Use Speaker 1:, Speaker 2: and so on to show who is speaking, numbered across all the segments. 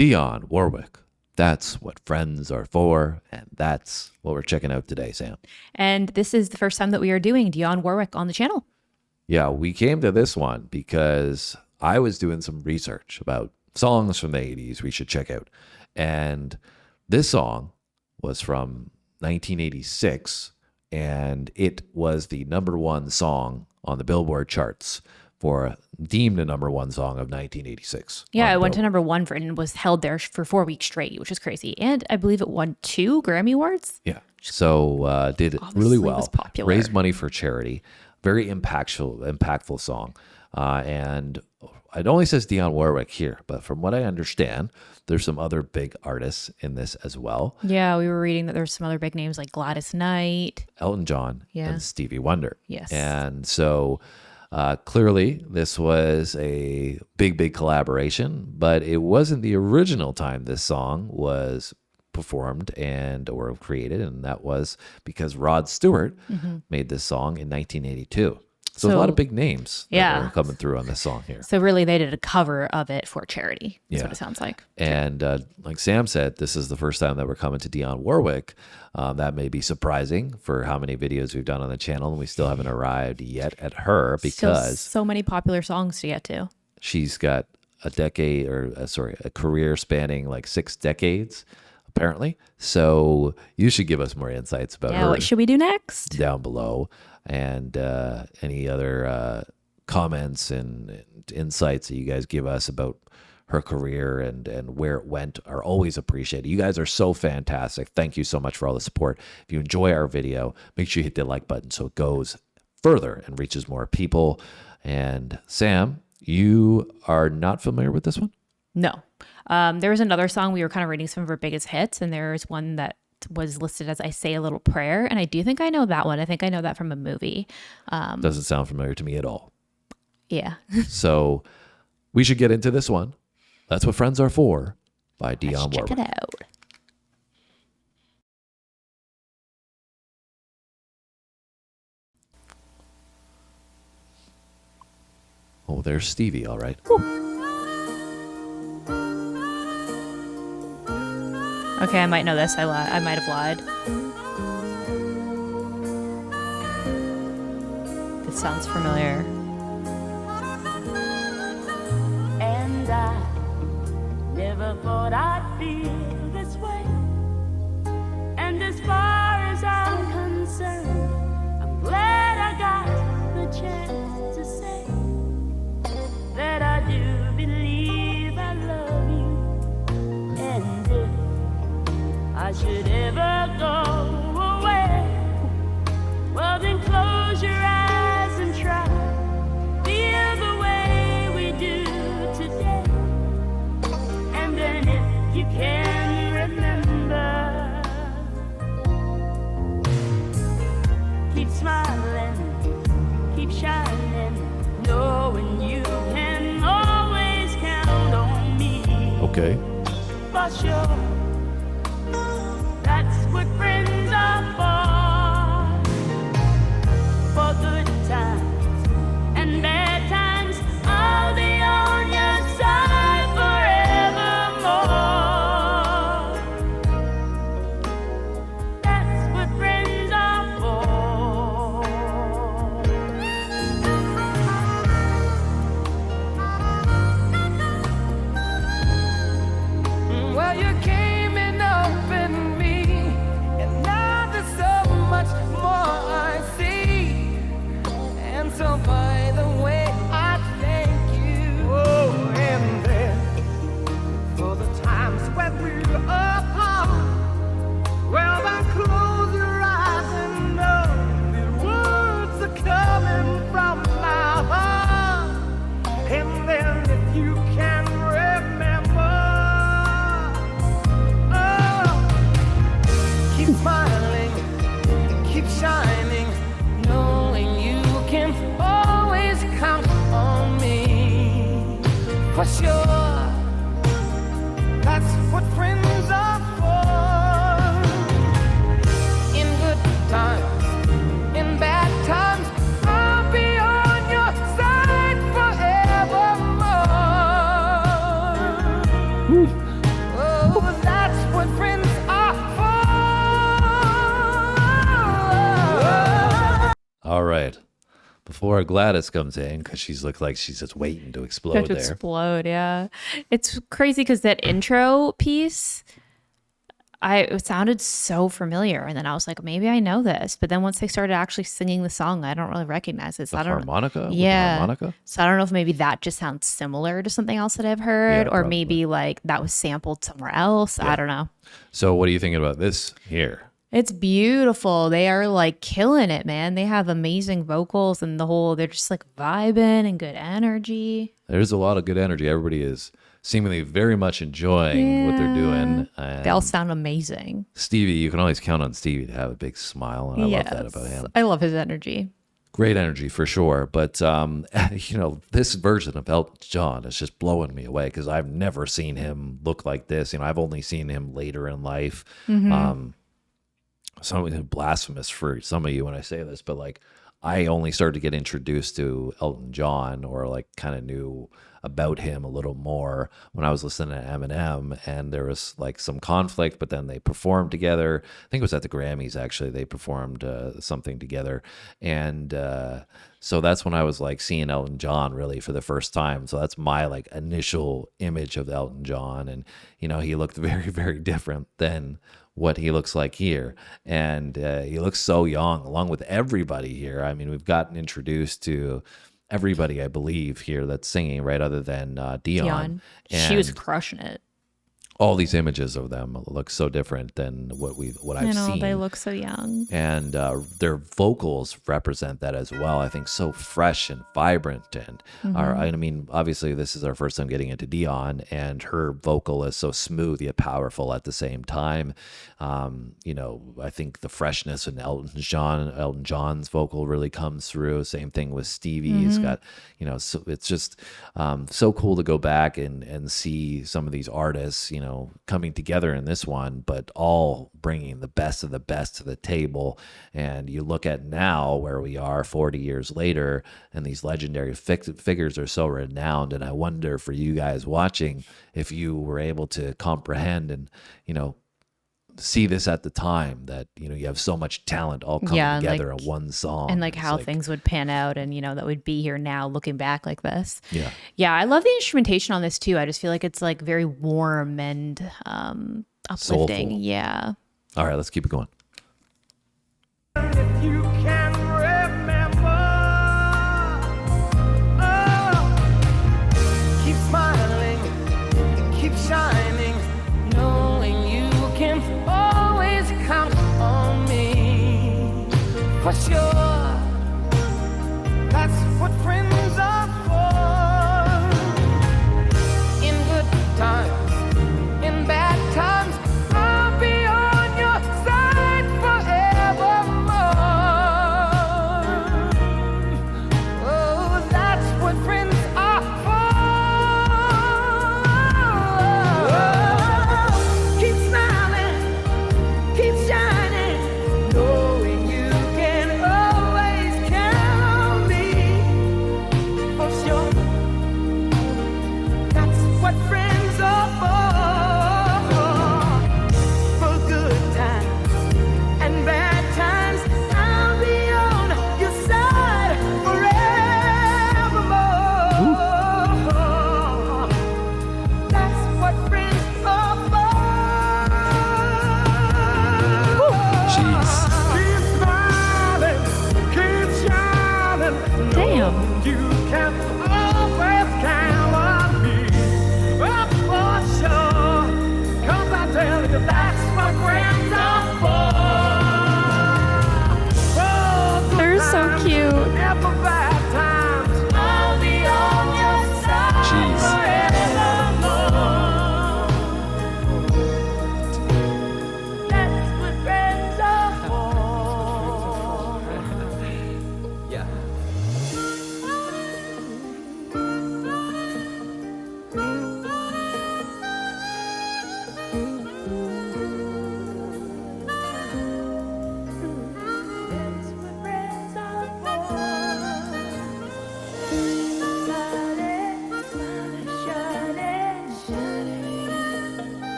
Speaker 1: Dionne Warwick. That's what friends are for, and that's what we're checking out today, Sam.
Speaker 2: And this is the first time that we are doing Dionne Warwick on the channel.
Speaker 1: Yeah, we came to this one because I was doing some research about songs from the 80s we should check out. And this song was from 1986, and it was the #1 song on the Billboard charts for deemed a #1 song of 1986.
Speaker 2: Yeah, it went to #1 and was held there for 4 weeks straight, which is crazy. And I believe it won 2 Grammy Awards.
Speaker 1: Yeah, so did really well.
Speaker 2: Was popular.
Speaker 1: Raised money for charity. Very impactful song. And it only says Dionne Warwick here, but from what I understand, there's some other big artists in this as well.
Speaker 2: Yeah, we were reading that there's some other big names like Gladys Knight,
Speaker 1: Elton John, and Stevie Wonder.
Speaker 2: Yes.
Speaker 1: And so clearly this was a big collaboration, but it wasn't the original time this song was performed or created, and that was because Rod Stewart made this song in 1982. So a lot of big names that are coming through on this song here.
Speaker 2: So really they did a cover of it for charity. That's what it sounds like.
Speaker 1: And like Sam said, this is the first time that we're coming to Dionne Warwick. That may be surprising for how many videos we've done on the channel, and we still haven't arrived yet at her because
Speaker 2: so many popular songs to get to.
Speaker 1: She's got a career spanning like 6 decades, apparently. So you should give us more insights about her.
Speaker 2: What should we do next?
Speaker 1: Down below. And any other comments and insights that you guys give us about her career and where it went are always appreciated. You guys are so fantastic. Thank you so much for all the support. If you enjoy our video, make sure you hit the like button so it goes further and reaches more people. And Sam, you are not familiar with this one?
Speaker 2: No. There was another song. We were kind of reading some of her biggest hits, and there's one that was listed as I Say a Little Prayer, and I do think I know that one. I think I know that from a movie.
Speaker 1: Doesn't sound familiar to me at all.
Speaker 2: Yeah.
Speaker 1: So we should get into this one. That's What Friends Are For by Dionne Warwick.
Speaker 2: Check it out.
Speaker 1: Oh, there's Stevie, all right.
Speaker 2: Okay, I might know this. I might have lied. This sounds familiar.
Speaker 3: And I never thought I'd feel this way. And as far as I'm concerned, I'm glad I got the chance to say that I do believe I love you. And if I should ever go away, well then close your eyes and try, feel the way we do today. And then if you can remember, keep smiling, keep shining, knowing you can always count on me.
Speaker 1: Okay.
Speaker 3: For sure. That's what friends are for good times and bad times. I'll be on your side forevermore. That's what friends are for. Well, you came in up in me, and now there's so much more I see. And so by the way, I thank you. Oh, and then for the times when we were apart, well then close your eyes and know the words are coming from my heart. And then if you can remember, keep smiling, keep shining, knowing you can always count on me. For sure, that's what friends are for. In good times, in bad times, I'll be on your side forevermore.
Speaker 1: All right. Before Gladys comes in, because she's looked like she's just waiting to explode
Speaker 2: About to
Speaker 1: there.
Speaker 2: explode, yeah. It's crazy because that intro piece, it sounded so familiar, and then I was like, maybe I know this. But then once they started actually singing the song, I don't really recognize it. So
Speaker 1: The
Speaker 2: I don't.
Speaker 1: harmonica? With the
Speaker 2: Yeah.
Speaker 1: harmonica?
Speaker 2: So I don't know if maybe that just sounds similar to something else that I've heard,
Speaker 1: Yeah,
Speaker 2: or
Speaker 1: probably.
Speaker 2: maybe like that was sampled somewhere else. I don't know.
Speaker 1: So what are you thinking about this here?
Speaker 2: It's beautiful. They are like killing it, man. They have amazing vocals and they're just like vibing and good energy.
Speaker 1: There's a lot of good energy. Everybody is seemingly very much enjoying what they're doing. And
Speaker 2: They all sound amazing.
Speaker 1: Stevie, you can always count on Stevie to have a big smile, and I love that about him.
Speaker 2: I love his energy.
Speaker 1: Great energy for sure. But, you know, this version of Elton John is just blowing me away because I've never seen him look like this. You know, I've only seen him later in life. Something blasphemous for some of you when I say this, but like I only started to get introduced to Elton John, or like kind of knew about him a little more when I was listening to Eminem, and there was like some conflict, but then they performed together. I think it was at the Grammys, actually. They performed something together. And so that's when I was like seeing Elton John really for the first time. So that's my like initial image of Elton John. And, you know, he looked very, very different than what he looks like here. And he looks so young along with everybody here. I mean, we've gotten introduced to everybody, I believe, here that's singing, right, other than Dionne.
Speaker 2: She was
Speaker 1: And
Speaker 2: crushing it.
Speaker 1: all these images of them look so different than what I've
Speaker 2: I know,
Speaker 1: seen.
Speaker 2: they look so young.
Speaker 1: And their vocals represent that as well. I think so fresh and vibrant. And I mean, obviously, this is our first time getting into Dionne, and her vocal is so smooth yet powerful at the same time. You know, I think the freshness in Elton John's vocal really comes through. Same thing with Stevie. He's got, you know, so it's just so cool to go back and see some of these artists, you know, coming together in this one, but all bringing the best of the best to the table. And you look at now where we are 40 years later, and these legendary figures are so renowned. And I wonder for you guys watching, if you were able to comprehend and, you know, see this at the time, that, you know, you have so much talent all coming
Speaker 2: Yeah, and,
Speaker 1: together
Speaker 2: like-
Speaker 1: in one song.
Speaker 2: And like
Speaker 1: It's
Speaker 2: how things would pan out, and you know, that would be here now looking back like this.
Speaker 1: Yeah.
Speaker 2: I love the instrumentation on this too. I just feel like it's like very warm and uplifting.
Speaker 1: Soulful.
Speaker 2: Yeah.
Speaker 1: All right, let's keep it going.
Speaker 4: If you can remember, keep smiling, keep shining, knowing you can always count on me. For sure, that's what friends are for. In good times, in bad times, I'll be on your side forevermore. Oh, that's what friends are for. Keep smiling, keep shining, knowing you can always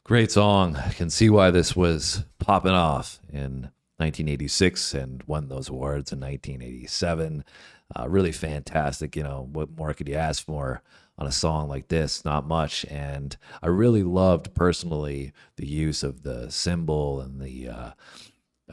Speaker 1: Great song. I can see why this was popping off in 1986 and won those awards in 1987. Really fantastic. You know, what more could you ask for on a song like this? Not much. And I really loved personally the use of the cymbal and the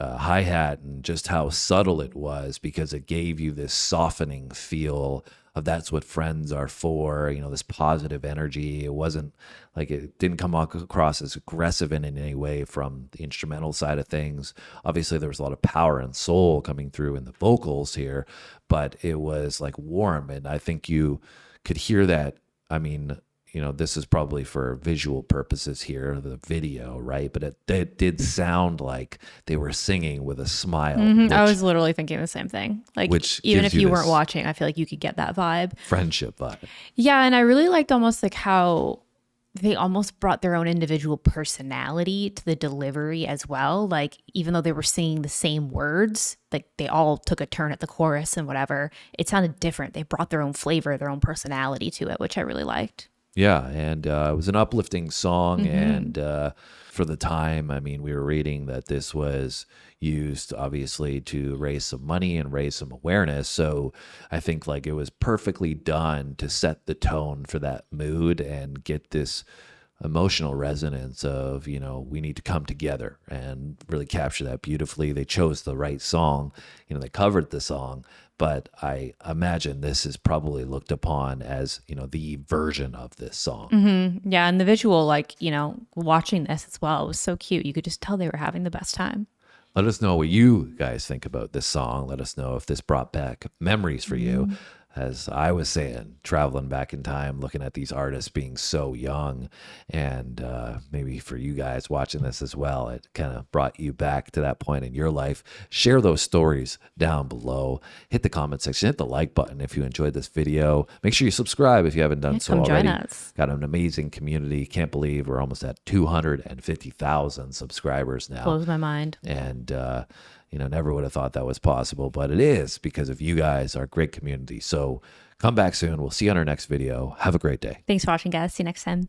Speaker 1: hi-hat and just how subtle it was, because it gave you this softening feel of that's what friends are for, you know, this positive energy. It wasn't like, it didn't come across as aggressive in any way from the instrumental side of things. Obviously there was a lot of power and soul coming through in the vocals here, but it was like warm, and I think you could hear that. I mean, you know, this is probably for visual purposes here, the video, right? But it did sound like they were singing with a smile.
Speaker 2: I was literally thinking the same thing. Like,
Speaker 1: which
Speaker 2: even
Speaker 1: gives
Speaker 2: if
Speaker 1: you
Speaker 2: you weren't
Speaker 1: this
Speaker 2: watching, I feel like you could get that vibe.
Speaker 1: friendship vibe.
Speaker 2: Yeah, and I really liked almost like how they almost brought their own individual personality to the delivery as well. Like, even though they were singing the same words, like they all took a turn at the chorus and whatever, it sounded different. They brought their own flavor, their own personality to it, which I really liked.
Speaker 1: Yeah, and it was an uplifting song, and for the time, I mean, we were reading that this was used obviously to raise some money and raise some awareness. So I think like it was perfectly done to set the tone for that mood and get this emotional resonance of, you know, we need to come together, and really capture that beautifully. They chose the right song, you know, they covered the song, but I imagine this is probably looked upon as, you know, the version of this song.
Speaker 2: Yeah, and the visual, like, you know, watching this as well was so cute. You could just tell they were having the best time.
Speaker 1: Let us know what you guys think about this song. Let us know if this brought back memories for you. As I was saying, traveling back in time, looking at these artists being so young, and maybe for you guys watching this as well, it kind of brought you back to that point in your life. Share those stories down below. Hit the comment section, hit the like button if you enjoyed this video. Make sure you subscribe if you haven't done so
Speaker 2: come
Speaker 1: already.
Speaker 2: join us.
Speaker 1: Got an amazing community. Can't believe we're almost at 250,000 subscribers now.
Speaker 2: Blows my mind.
Speaker 1: And you know, never would have thought that was possible, but it is because of you guys, our great community. So come back soon. We'll see you on our next video. Have a great day.
Speaker 2: Thanks for watching, guys. See you next time.